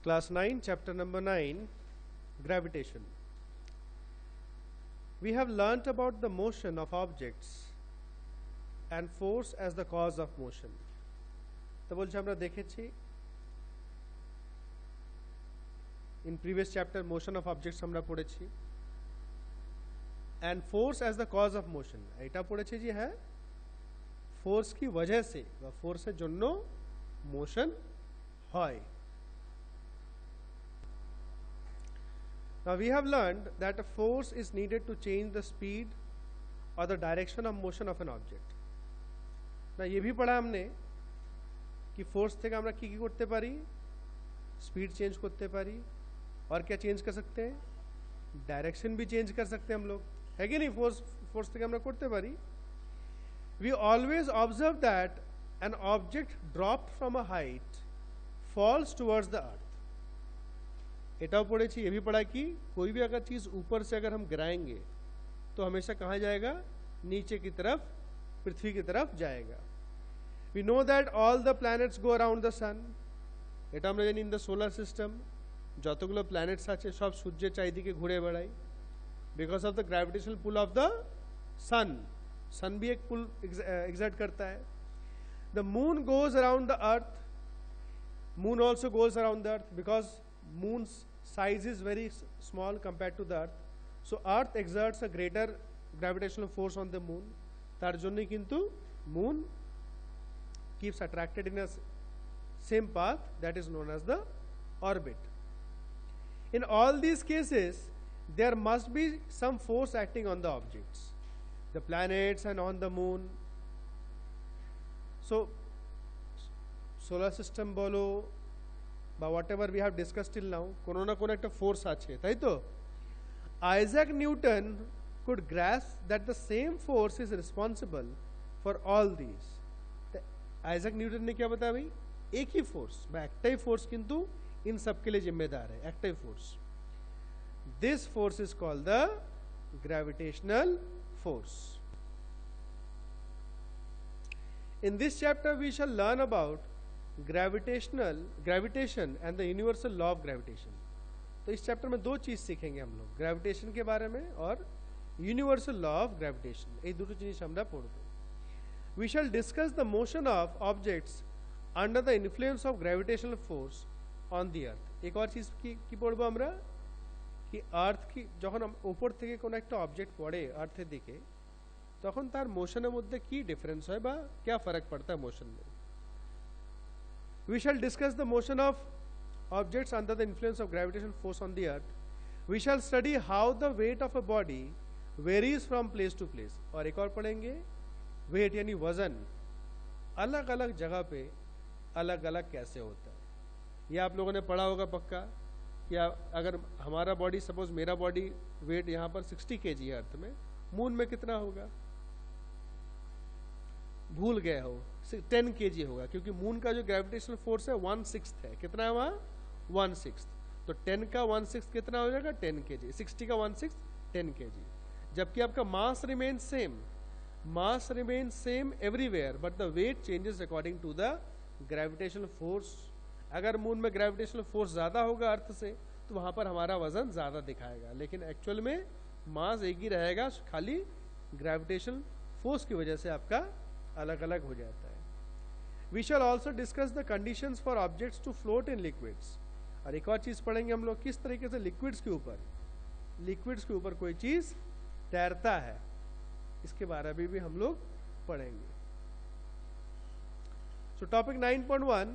Class 9, chapter number 9, gravitation. We have learnt about the motion of objects and force as the cause of motion. তো বলছি আমরা দেখেছি in previous chapter motion of objects আমরা পড়েছি and force as the cause of motion এটা পড়েছি যে হ্যাঁ ফোর্স की वजह से বা ফোর্সের জন্য মোশন হয়. Now we have learned that a force is needed to change the speed or the direction of motion of an object. Now ये भी पढ़ा हमने कि फोर्स থেকে আমরা কি কি করতে পারি, स्पीड चेंज करते पारी और क्या चेंज कर सकते हैं, डायरेक्शन भी चेंज कर सकते हैं हम लोग, है कि नहीं. फोर्स থেকে আমরা করতে পারি. We always observe that an object dropped from a height falls towards the earth. एटाও पढ़ेছি, ये भी पढ़ा कि कोई भी अगर चीज ऊपर से अगर हम गिराएंगे तो हमेशा कहाँ जाएगा, नीचे की तरफ, पृथ्वी की तरफ जाएगा. We know that all the planets go around the sun. এটা আমরা জানি in the solar system যতগুলো প্ল্যানেটস আছে সব সূর্যের চারিদিকে ঘুরে বেড়ায় because of the gravitational pull of the sun. सन भी एक पुल एग्जर्ट करता है. The moon goes around the earth. Moon also goes around the earth because moon's size is very small compared to the earth. So earth exerts a greater gravitational force on the moon. তার জন্যই কিন্তু moon keeps attracted in a same path that is known as the orbit. In all these cases there must be some force acting on the objects, the planets and on the moon. So solar system bolo বা whatever we have discussed till now কোনো না কোনো একটা force আছে, তাই তো. Isaac Newton could grasp that the same force is responsible for all these. Isaac Newton ने क्या बताया भाई, एक ही फोर्स বা একটাই फोर्स किंतु इन सब के लिए जिम्मेदार है, एकटाई force. This force is called the gravitational force. In this chapter we shall learn about gravitation and the universal law of gravitation. तो इस चैप्टर में दो चीज सीखेंगे हम लोग, ग्रेविटेशन के बारे में और यूनिवर्सल लॉ ऑफ ग्रेविटेशन. এই দুটো জিনিস আমরা পড়ব. We shall discuss the motion of objects under the influence of gravitational force on the earth. एक और चीज की পড়ব আমরা कि अर्थ की যখন উপর থেকে কোনো একটা অবজেক্ট পড়ে আর্থের দিকে তখন তার মোশনের মধ্যে কি ডিফারেন্স হয় বা क्या फर्क पड़ता है मोशन में. We shall discuss the motion of objects under the influence of gravitational force on the earth. We shall study how the weight of a body varies from place to place. और एक और पढ़ेंगे wait यानी वजन अलग अलग जगह पे अलग अलग कैसे होता है. ये आप लोगों ने पढ़ा होगा पक्का. या अगर हमारा बॉडी, सपोज मेरा बॉडी वेट यहाँ पर 60 kg है अर्थ में, मून में कितना होगा भूल गए हो, 10 kg होगा क्योंकि मून का जो ग्रेविटेशनल फोर्स है 1/6 है. कितना है वहाँ 1/6. तो 10 का 1/6 कितना हो जाएगा 10 kg. 60 का 1/6 10 kg. जबकि आपका mass remain same. Mass remain same everywhere but the weight changes according to the gravitational force. अगर मून में ग्रेविटेशनल फोर्स ज्यादा होगा अर्थ से तो वहां पर हमारा वजन ज्यादा दिखाएगा, लेकिन एक्चुअल में मास एक ही रहेगा, खाली ग्रेविटेशनल फोर्स की वजह से आपका अलग अलग हो जाता है. We shall also discuss the conditions for objects to float in liquids. और एक और चीज पढ़ेंगे हम लोग किस तरीके से लिक्विड्स के ऊपर कोई चीज तैरता है, इसके बारे में भी हम लोग पढ़ेंगे. सो topic 9.1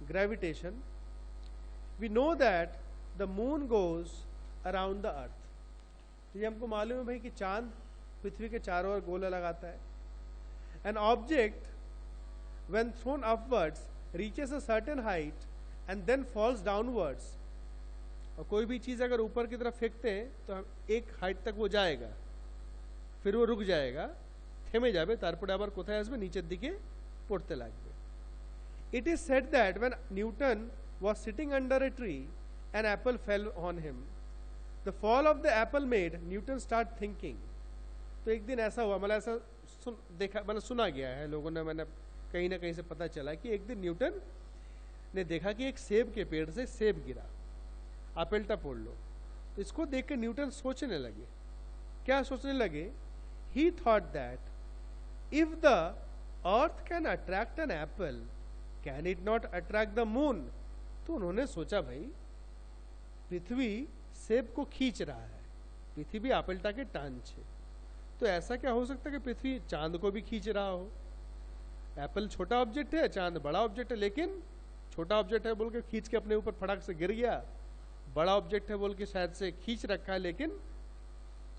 gravitation. We know that the moon goes around the earth. तो ये हमको मालूम है भाई कि चांद पृथ्वी के चारों ओर गोला लगाता है. An object when thrown upwards reaches a certain height and then falls downwards. और कोई भी चीज अगर ऊपर की तरफ फेंकते हैं तो हम एक हाइट तक वो जाएगा, फिर वो रुक जाएगा, থেমে যাবে, তারপরে আবার কোথায় আসবে, নিচের দিকে পড়তে লাগবে. It is said that when Newton was sitting under a tree, an apple fell on him. The fall of the apple made Newton start thinking. तो एक दिन ऐसा हुआ, मतलब ऐसा देखा, मतलब सुना गया है लोगों ने, मैंने कहीं ना कहीं से पता चला कि एक दिन न्यूटन ने देखा कि एक सेब के पेड़ से सेब गिरा, एप्पल तोड़ लो। तो इसको देख के न्यूटन सोचने लगे, क्या सोचने लगे? He thought that if the earth can attract an apple, can it not attract the moon? तो उन्होंने सोचा भाई पृथ्वी सेब को खींच रहा है, पृथ्वी एप्पलटा के टान छे, तो ऐसा क्या हो सकता है कि पृथ्वी चांद को भी खींच रहा हो? एप्पल छोटा ऑब्जेक्ट है, चांद बड़ा ऑब्जेक्ट है, लेकिन छोटा ऑब्जेक्ट है बोल के खींच के अपने ऊपर फटाक से गिर गया, बड़ा ऑब्जेक्ट है बोल के शायद से खींच रखा है, लेकिन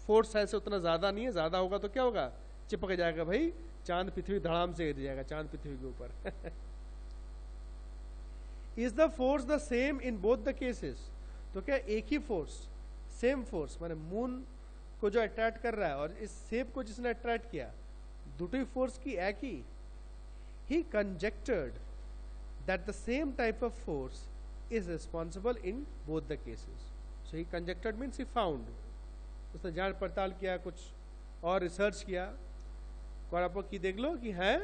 फोर्स शायद से उतना ज्यादा नहीं है, ज्यादा होगा तो क्या होगा? चिपक जाएगा भाई, चांद पृथ्वी धड़ाम से गिर जाएगा, चांद पृथ्वी के ऊपर। Is the force the same in both the cases? तो क्या एक ही फोर्स, सेम फोर्स, माने मून को जो अट्रैक्ट कर रहा है और इस सेब को जिसने अट्रैक्ट किया, दुटी फोर्स की एक ही? He conjectured that the same type of force is responsible in both the cases. So he conjectured means he found, उसने जांच पड़ताल किया, कुछ और रिसर्च किया, और आप की देख लो कि है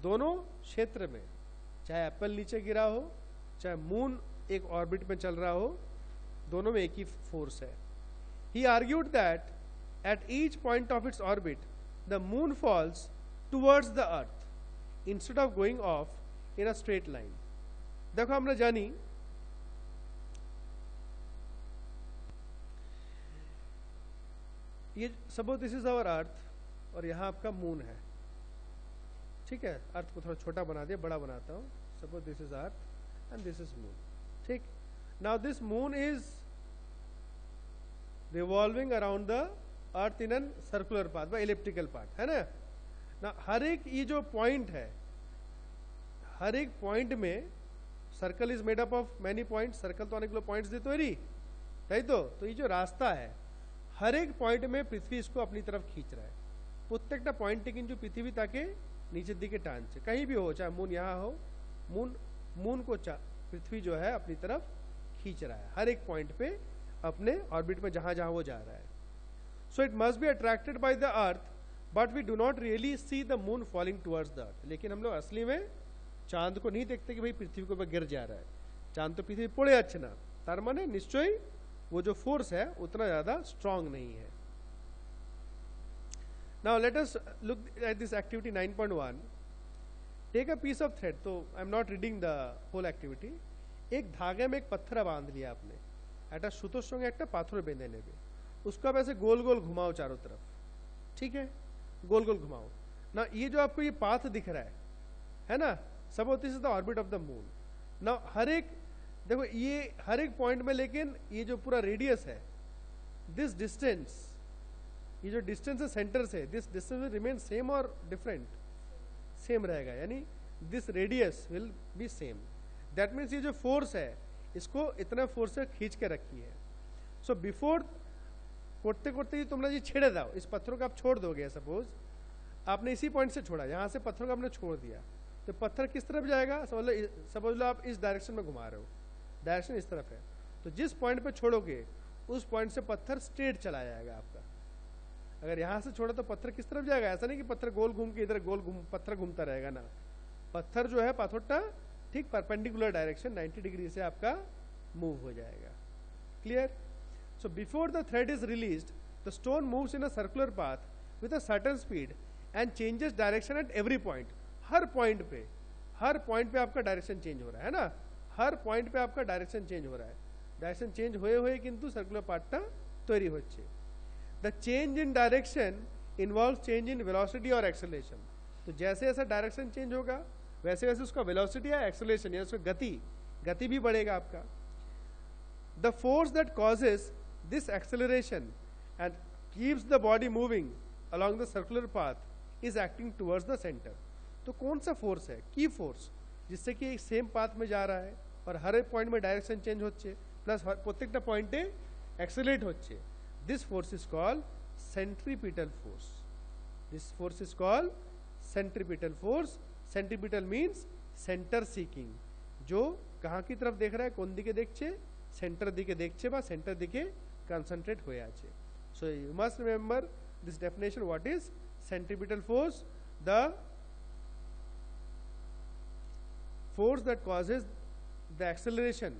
दोनों क्षेत्र में, चाहे एप्पल नीचे गिरा हो, चाहे मून एक ऑर्बिट में चल रहा हो, दोनों में एक ही फोर्स है। He argued that at each point of its orbit the moon falls towards the earth instead of going off in a straight line. देखो हमने जानी ये suppose this is our earth और यहाँ आपका मून है, ठीक है? अर्थ को थोड़ा छोटा बना दिया, बड़ा बनाता हूँ। Suppose this is earth and this is moon, ठीक? Now this moon is revolving around the earth in an circular path by elliptical path, है ना? ना हर एक ये जो पॉइंट है, हर एक पॉइंट में circle is made up of many point, circle तो अनेक पॉइंट्स देते हैं, राइट? तो ये जो रास्ता है, हर एक पॉइंट में पृथ्वी इसको अपनी तरफ खींच रहा है, प्रत्येकटा पॉइंट किंतु पृथ्वी ताके नीचे दिखे टानছে, कहीं भी हो, चाहे मून यहाँ हो, मून को पृथ्वी जो है अपनी तरफ खींच रहा है हर एक पॉइंट पे अपने ऑर्बिट में जहां जहां वो जा रहा है। So it must be attracted by the earth, but we do not really see the moon falling towards the earth. लेकिन हम लोग असली में चांद को नहीं देखते कि भाई पृथ्वी के ऊपर गिर जा रहा है, चांद तो पृथ्वी पड़े अच्छे ना, तार माने निश्चय वो जो फोर्स है उतना ज्यादा स्ट्रांग नहीं है। Now let us look at this activity 9.1। Take a piece of thread, तो I am not reading the whole activity. एक धागे में एक पत्थर बांध लिया आपने, একটা সুতোর সঙ্গে একটা পাথর বেঁধে নেবে, उसको आप ऐसे गोल गोल घुमाओ चारों तरफ, ठीक है? गोल गोल घुमाओ ना। ये जो आपको ये पाथ दिख रहा है ना, suppose this is the orbit of the moon. ना हर एक देखो ये हर एक पॉइंट में, लेकिन ये जो पूरा रेडियस है, दिस डिस्टेंस, ये जो डिस्टेंस है सेंटर से, this distance will remain same और डिफरेंट? सेम रहेगा, यानी this radius will be same. That means ये जो फोर्स है इसको इतना फोर्स से खींच के रखी है। सो बिफोर करते करते ही तुमने ये छेड़े दाओ, इस पत्थरों को आप छोड़ दोगे, सपोज आपने इसी पॉइंट से छोड़ा, यहाँ से पत्थरों को आपने छोड़ दिया, तो पत्थर किस तरफ जाएगा? समझ लो आप इस डायरेक्शन में घुमा रहे हो, डायरेक्शन इस तरफ है, तो जिस पॉइंट पे छोड़ोगे उस पॉइंट से पत्थर स्ट्रेट चला जाएगा आपका। अगर यहाँ से छोड़ा तो पत्थर किस तरफ जाएगा? ऐसा नहीं कि पत्थर गोल घूम के इधर पत्थर घूमता रहेगा ना, पत्थर जो है पाथोटा ठीक परपेंडिकुलर डायरेक्शन 90 डिग्री से आपका मूव हो जाएगा। Clear? So before the thread is released, the stone moves in a circular path with a certain speed and changes direction at every point. Her point पे आपका डायरेक्शन चेंज हो रहा है ना, हर पॉइंट पे आपका डायरेक्शन चेंज हो रहा है। डायरेक्शन चेंज हुए किंतु सर्कुलर पार्टटा तैयारी होच्छे। The change in direction involves change in velocity और एक्सेलरेशन। तो जैसे जैसा डायरेक्शन चेंज होगा वैसे वैसे उसका वेलोसिटी या एक्सेलरेशन या उसका गति भी बढ़ेगा आपका। The force that causes this acceleration and keeps the body moving along the circular path is acting towards the centre. तो कौन सा फोर्स है? की फोर्स, जिससे कि एक सेम पाथ में जा रहा है और हर एक पॉइंट में डायरेक्शन चेंज होच्छे प्लस प्रत्येकटा पॉइंटे एक्सेलरेट होच्छे। This force is called centripetal force. This force is called centripetal force. Centripetal means centre seeking, जो कहाँ की तरफ देख रहा है, कोन दिके देखछे? सेंटर दिके देखछे बा सेंटर दिके कन्सेंट्रेट होये आछे। So you must remember this definition. What is centripetal force? The force that causes the acceleration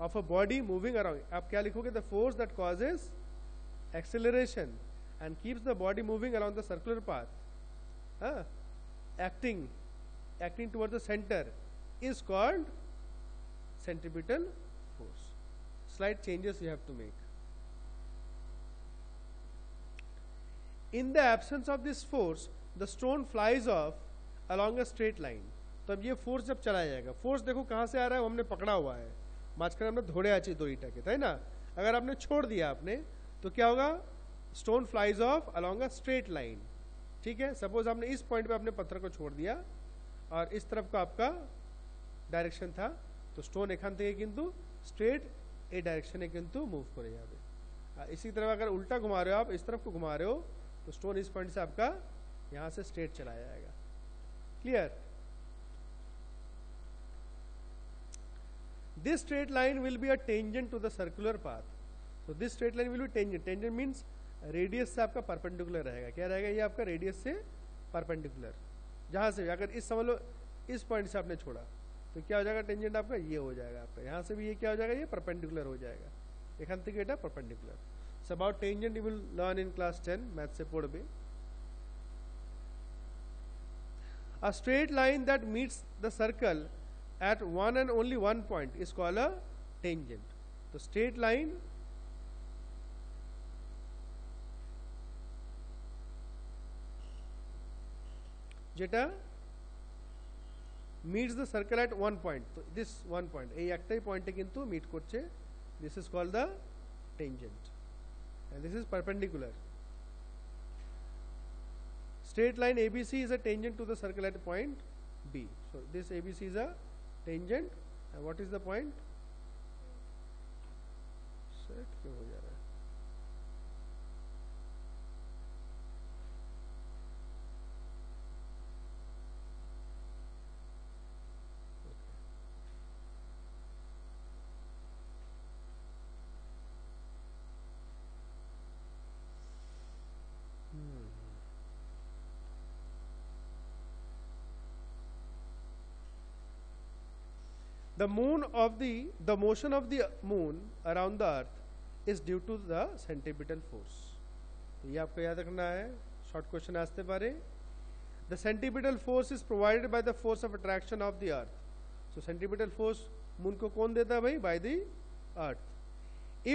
of a body moving around, आप क्या लिखोगे? The force that causes acceleration and keeps the body moving around the circular path, acting towards the center, is called centripetal force. Slight changes you have to make. In the absence of this force, the stone flies off along a straight line. तो अब ये force जब चला जाएगा, force देखो कहाँ से आ रहा है, वो हमने पकड़ा हुआ है, माचकर हमने धोड़े आची दो ईटा के, है ना? अगर आपने छोड़ दिया आपने, तो क्या होगा? Stone flies of along a straight line, ठीक है? सपोज आपने इस पॉइंट पे अपने पत्थर को छोड़ दिया और इस तरफ का आपका डायरेक्शन था, तो स्टोन एखान থেকে কিন্তু स्ट्रेट ए डायरेक्शने কিন্তু मूव करे जाबे। इसी तरह अगर उल्टा घुमा रहे हो आप, इस तरफ को घुमा रहे हो, तो स्टोन इस पॉइंट से आपका यहाँ से स्ट्रेट चला जाएगा। Clear? This straight line will be a tangent to the circular path. So this straight line will be tangent. Tangent means radius से आपका परपेंडिकुलर रहेगा। क्या रहेगा? ये आपका रेडियस से परपेंडिकुलर, जहाँ से अगर इस समझ लो इस पॉइंट से आपने छोड़ा, तो क्या हो जाएगा? टेंजेंट आपका ये हो जाएगा, आपका यहाँ से भी ये क्या हो जाएगा? ये परपेंडिकुलर हो जाएगा। एखान থেকে এটা perpendicular. So about tangent you will learn in class 10 math से पढ़बे। A straight line that meets the circle at one and only one point is called a tangent. तो straight line যেটা meets the circle at one point, তো this one point এই একটাই পয়েন্টে কিন্তু meet করছে, this is called the tangent and this is perpendicular. Straight line ABC is a tangent to the circle at point B. So this ABC is a tangent and what is the point? Set क्यों हो जा रहा है? The motion of the moon around the earth is due to the centripetal force. ये आपको याद रखना है, शॉर्ट क्वेश्चन आते पारे। The centripetal force is provided by the force of attraction of the earth. So centripetal force moon को कौन देता है भाई? By the earth.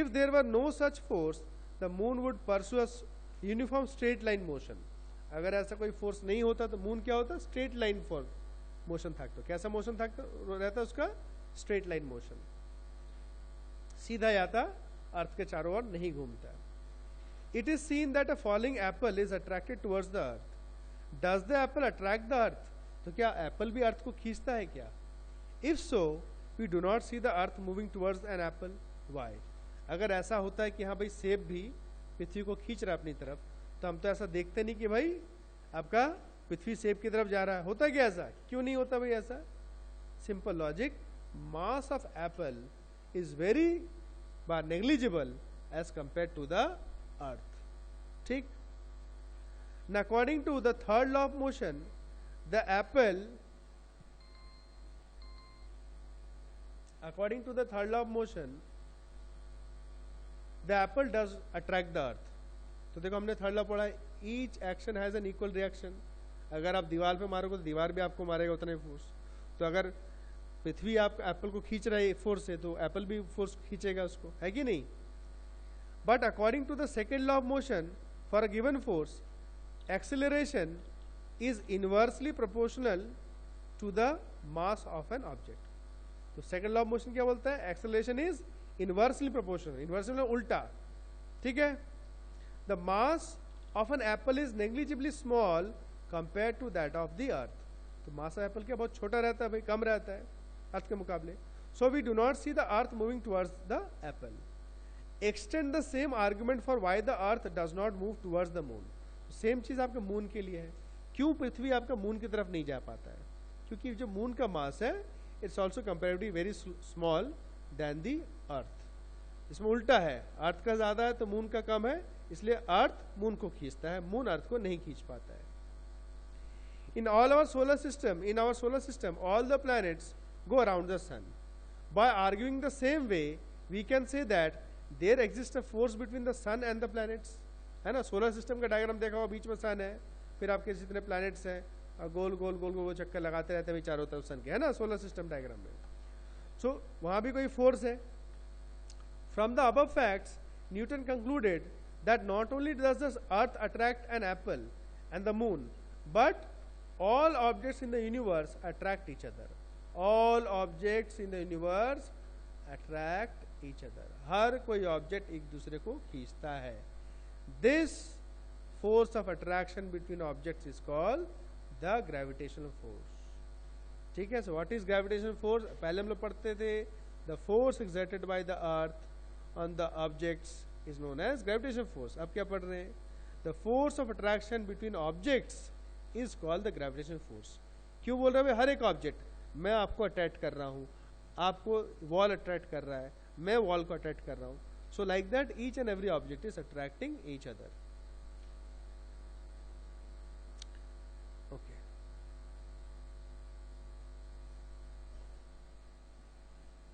If there were no such force, the moon would pursue a uniform straight line motion. अगर ऐसा कोई force नहीं होता तो मून क्या होता? स्ट्रेट लाइन फॉर मोशन থাকতো। कैसा मोशन रहता उसका? स्ट्रेट लाइन मोशन, सीधा जाता, अर्थ के चारों ओर नहीं घूमता। It is seen that a falling apple is attracted towards the earth. Does the apple attract the earth? तो क्या एप्पल भी अर्थ को खींचता है क्या? If so we do not see the earth moving towards an apple. Why? अगर ऐसा होता है कि हाँ भाई सेब भी पृथ्वी को खींच रहा है अपनी तरफ, तो हम तो ऐसा देखते नहीं कि भाई आपका पृथ्वी सेब की तरफ जा रहा है। होता क्या ऐसा? क्यों नहीं होता भाई ऐसा? Simple logic, mass of apple is very negligible as compared to the earth. ठीक? Now according to the third law of motion, the apple does attract the earth. तो देखो हमने थर्ड लॉ पढ़ा है, each action has an equal reaction. अगर आप दीवार पे मारोगे तो दीवार भी आपको मारेगा उतना ही फोर्स। तो अगर पृथ्वी आप एप्पल को खींच रहा है फोर्स से, तो एप्पल भी फोर्स खींचेगा उसको, है कि नहीं? But according to the second law of motion, for a given force acceleration is inversely proportional to the mass of an object. तो सेकेंड लॉ ऑफ मोशन क्या बोलता है? Acceleration is inversely proportional. Inversely उल्टा, ठीक है? The mass of an apple is negligibly small compare to that of the earth. तो mass of Apple क्या बहुत छोटा रहता है भाई, कम रहता है अर्थ के मुकाबले। So we do not see the earth moving towards the apple. Extend the same argument for why the earth does not move towards the moon. Same चीज आपके मून के लिए है। क्यों पृथ्वी आपका मून की तरफ नहीं जा पाता है? क्योंकि जो मून का मास है it's also comparatively very small than the earth. इसमें उल्टा है, अर्थ का ज्यादा है तो मून का कम है, इसलिए अर्थ मून को खींचता है, मून अर्थ को नहीं खींच पाता है। In our solar system, all the planets go around the sun. By arguing the same way, we can say that there exists a force between the sun and the planets. है ना, solar system का diagram देखा होगा, बीच में सन है, फिर आपके जितने प्लैनेट्स हैं गोल गोल गोल गोल वो चक्कर लगाते रहते हैं चारों तरफ सन के, है ना, सोलर सिस्टम डायग्राम में. सो वहाँ भी कोई फोर्स है. From the above facts, Newton concluded that not only does the earth attract an apple and the moon, but all objects in the universe attract each other. All objects in the universe attract each other. हर कोई object एक दूसरे को खींचता है. This force of attraction between objects is called the gravitational force. ठीक है. So what is gravitational force? पहले हम लोग पढ़ते थे the force exerted by the earth on the objects is known as gravitational force. अब क्या पढ़ रहे हैं? The force of attraction between objects is called the gravitational force. क्यों बोल रहे हैं? हर एक ऑब्जेक्ट, मैं आपको अट्रैक्ट कर रहा हूँ, आपको वॉल अट्रैक्ट कर रहा है, मैं वॉल को अट्रैक्ट कर रहा हूँ. So like that each and every object is attracting each other.